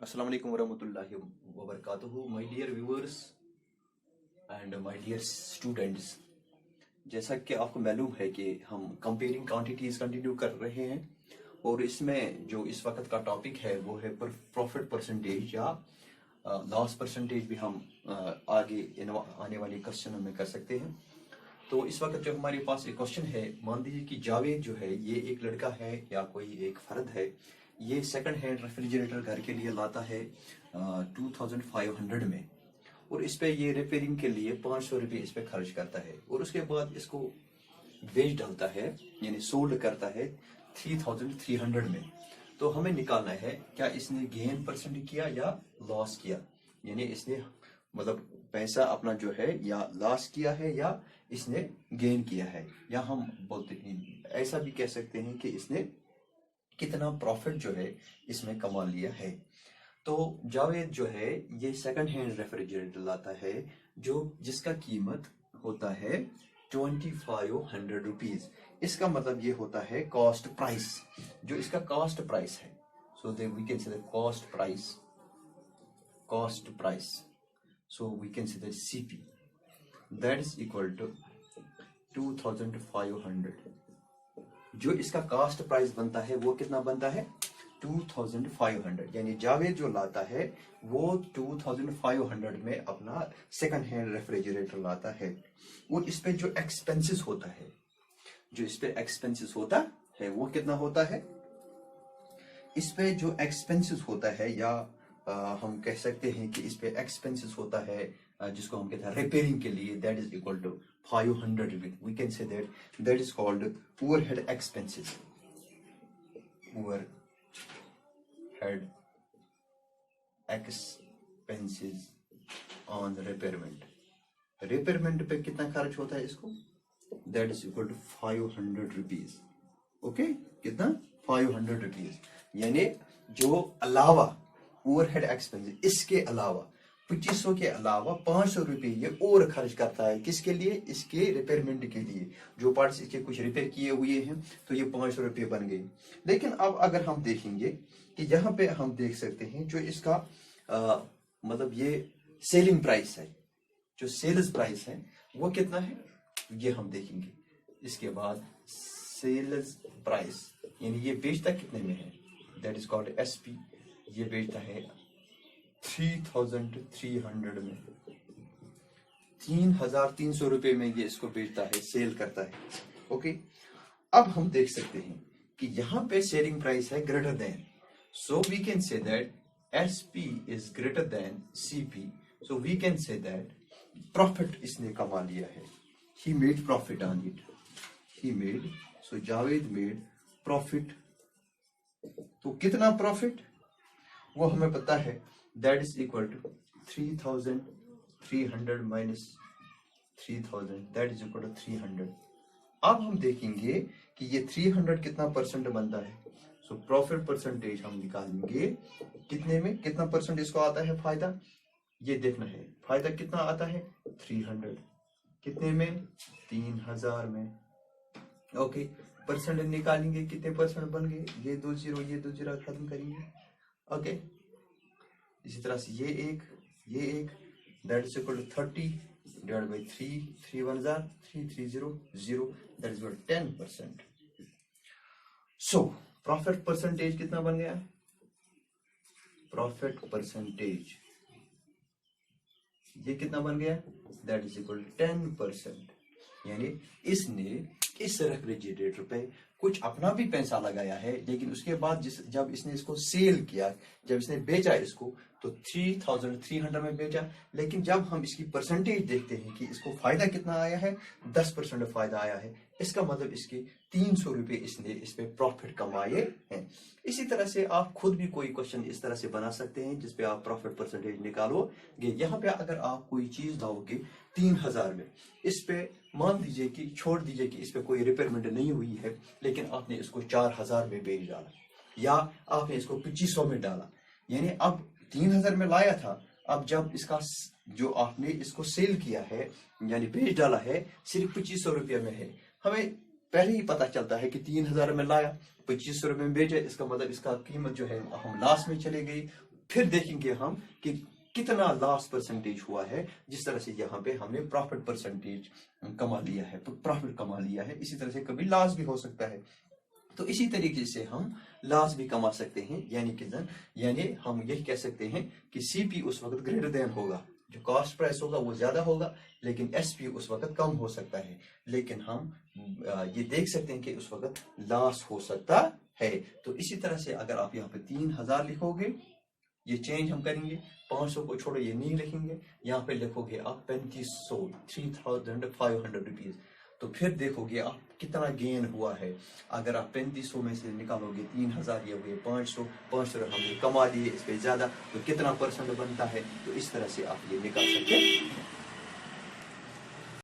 अस्सलाम वालेकुम वरहमतुल्लाहि वबरकातुहू my dear viewers and my dear students. जैसा कि आपको मालूम है कि हम कंपेयरिंग क्वांटिटीज कंटिन्यू कर रहे हैं और इसमें जो इस वक्त का टॉपिक है वो है प्रॉफिट परसेंटेज या लॉस परसेंटेज भी हम आगे आने वाले क्वेश्चनों में कर सकते हैं। तो इस वक्त जो हमारे पास एक क्वेश्चन है, मान लीजिए कि जावेद जो है ये एक लड़का है या कोई एक फर्द है, ये सेकंड हैंड रेफ्रिजरेटर घर के लिए लाता है 2500 में और इस पे ये रिपेयरिंग के लिए 500 रुपये इस पे खर्च करता है और उसके बाद इसको बेच डालता है यानी सोल्ड करता है 3300 में। तो हमें निकालना है क्या इसने गेन परसेंट किया या लॉस किया, यानी इसने मतलब पैसा अपना जो है या लॉस किया है या इसने गेन किया है, या हम बोलते हैं ऐसा भी कह सकते हैं कि इसने कितना प्रॉफिट जो है इसमें कमा लिया है। तो जावेद जो है ये सेकंड हैंड रेफ्रिजरेटर लाता है जो जिसका कीमत होता है 2500 रुपीज। इसका मतलब ये होता है कॉस्ट प्राइस, जो इसका कॉस्ट प्राइस है। So we can say cost price so we can say CP that is equal to 2500। जो इसका कॉस्ट प्राइस बनता है वो कितना बनता है 2500, यानी जावेद जो लाता है वो 2500 में अपना सेकंड हैंड रेफ्रिजरेटर लाता है और इस पे जो एक्सपेंसेस होता है वो कितना होता है। इस पे जो एक्सपेंसेस होता है या हम कह सकते हैं कि इस पे एक्सपेंसेस होता है जिसको हम कहते हैं रिपेयरिंग के लिए, that is equal to 500 rupees. We can say that is called overhead expenses. Overhead expenses on repairment पे कितना खर्च होता है इसको, that is equal to 500 rupees. Okay, कितना 500 रुपीज, यानी जो अलावा ओवरहेड एक्सपेंसेस इसके अलावा 2500 के अलावा 500 रुपये ये और खर्च करता है किसके लिए, इसके रिपेयरमेंट के लिए। जो पार्ट्स इसके कुछ रिपेयर किए हुए हैं तो ये 500 रुपये बन गए। लेकिन अब अगर हम देखेंगे कि यहाँ पे हम देख सकते हैं जो इसका मतलब ये सेलिंग प्राइस है, जो सेल्स प्राइस है वो कितना है, ये हम देखेंगे। इसके बाद सेल्स प्राइस यानी ये बेचता कितने में है, दैट इज कॉल्ड SP। ये बेचता है 3300 में, 3300 रुपये में ये इसको बेचता है, सेल करता है। ओके, अब हम देख सकते हैं कि यहाँ पे सेलिंग प्राइस है greater than, so we can say that SP is greater than CP। So we can say that profit इसने कमा लिया है, he made profit on it, he made. So Javed made profit. तो कितना प्रॉफिट वो हमें पता है, that is equal to 3300 minus 3000, that is equal to 300। अब हम देखेंगे कि ये 300 कितना परसेंट बनता है। सो प्रॉफिट परसेंटेज हम निकालेंगे कितने में, कितना परसेंट इसको आता है फायदा, ये देखना है फायदा कितना आता है 300, कितने में 3000 में। ओके, परसेंट निकालेंगे कितने परसेंट बन गए, ये दो जीरो खत्म करेंगे। ओके, इसी तरह से ये एक that is equal to 30 divide by 3 1 जार 3 3 0 0, that is equal 10%। So profit percentage कितना बन गया, प्रॉफिट परसेंटेज ये कितना बन गया, दैट इज इक्वल टू 10%। यानी इसने इस रेफ्रिजरेटर पे कुछ अपना भी पैसा लगाया है, लेकिन उसके बाद जब इसने इसको सेल किया, जब इसने बेचा इसको तो 3300 में बेचा। लेकिन जब हम इसकी परसेंटेज देखते हैं कि इसको फायदा कितना आया है, 10% फायदा आया है, इसका मतलब इसके 300 रुपये इसने इस पे प्रॉफिट कमाए हैं। इसी तरह से आप खुद भी कोई क्वेश्चन इस तरह से बना सकते हैं जिसपे आप प्रॉफिट परसेंटेज निकालोगे। यहाँ पे अगर आप कोई चीज लाओगे 3000 में, इस पे मान दीजिए कि छोड़ दीजिए कि इस पे कोई रिपेयरमेंट नहीं हुई है, लेकिन आपने इसको 4000 में बेच डाला या आपने इसको 2500 में डाला, यानी अब 3000 में लाया था, अब जब इसका जो आपने इसको सेल किया है यानी बेच डाला है सिर्फ 2500 रुपये में है। हमें पहले ही पता चलता है कि 3000 में लाया 2500 रुपये में बेचा, इसका मतलब इसका कीमत जो है हम लॉस में चले गई, फिर देखेंगे हम कि कितना लॉस परसेंटेज हुआ है। जिस तरह से यहाँ पे हमने प्रॉफिट परसेंटेज कमा लिया है, प्रॉफिट कमा लिया है, इसी तरह से कभी लॉस भी हो सकता है। तो इसी तरीके से हम लॉस भी कमा सकते हैं, यानी हम यही कह सकते हैं कि सीपी उस वक्त ग्रेटर देन होगा, जो कॉस्ट प्राइस होगा वो ज्यादा होगा, लेकिन एसपी उस वक्त कम हो सकता है। लेकिन हम ये देख सकते हैं कि उस वक्त लॉस हो सकता है। तो इसी तरह से अगर आप यहाँ पे 3000 लिखोगे, ये चेंज हम करेंगे, 500 को छोड़ो, ये नहीं लिखेंगे, यहाँ पे लिखोगे आप 3500, 3500 रुपीज। तो फिर देखोगे आप कितना गेन हुआ है। अगर आप 3500 में से निकालोगे 3000, ये हुए 500, 500 हमने कमा लिए, इस पे ज्यादा, तो कितना परसेंट बनता है। तो इस तरह से आप ये निकाल सकते हैं।